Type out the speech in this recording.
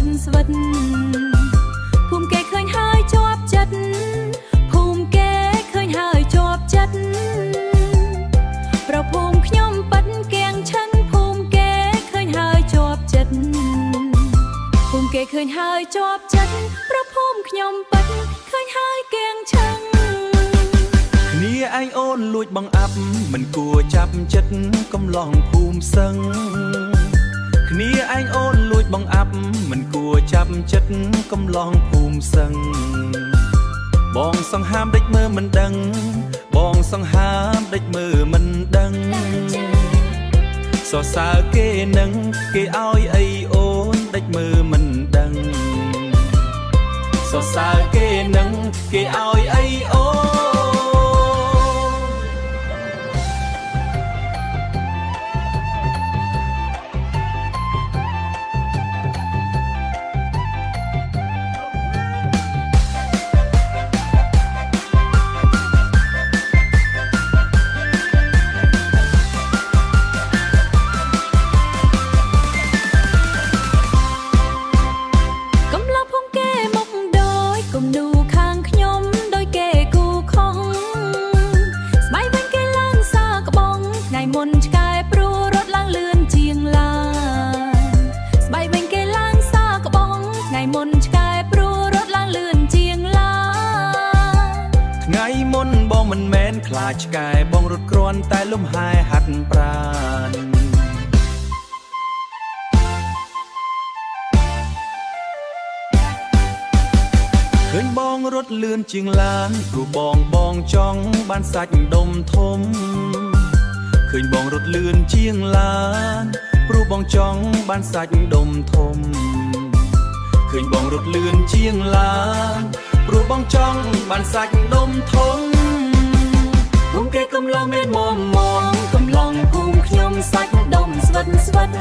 វិនស្វិតភូមិគេឃើញហើយជាប់ចិត្តភូមិគេឃើញហើយជាប់ចិត្តប្រភូមិខ្ញុំប៉ិនគៀងឈឹងភូមិគេឃើញហើយជាប់ចិត្តភូមិគេឃើញហើយជាប់ចិត្តប្រភូមិខ្ញុំប៉ិនឃើញហើយគៀងឈឹងគ្នាឯងអូនលួចបងអាប់មិនគួរចាប់ចិត្តកំឡោះភូមិសឹងគ្នាឯងអូនលួចបងអាប់មិនគួរចាប់ចិត្តកំឡោះភូមិសឹងបងសង្ហាមដេចមើលមិនដឹងបងសង្ហាមដេចមើលមិនដឹងសរសើរគេនឹងគេឲ្យអីអូនដេចមើលមិនដឹងសរសើរគេនឹងគេឲ្យអីអូនមុនឆ្កែព្រោះរត់ឡើងលឿនជាងឡាស្បែកវិញគេឡើងសាក្បងថ្ងៃមុនឆ្កែព្រោះរត់ឡើងលឿនជាងឡាថ្ងៃមុនបងមិនមែនខ្លាចឆ្កែបងរត់គ្រាន់តែលំហែហាត់ប្រាណឃើញបងរត់លឿនជាងឡានព្រោះបងចង់បានសាច់ដុំធំឃើញបងរត់លឿនជាងឡានព្រោះបងចង់បានសាច់ដុំធំឃើញបងរត់លឿនជាងឡានព្រោះបងចង់បានសាច់ដុំធំភូមិគេកំឡុងមានមុំកំឡុងភូមិខ្ញុំសាច់ដុំស្វិត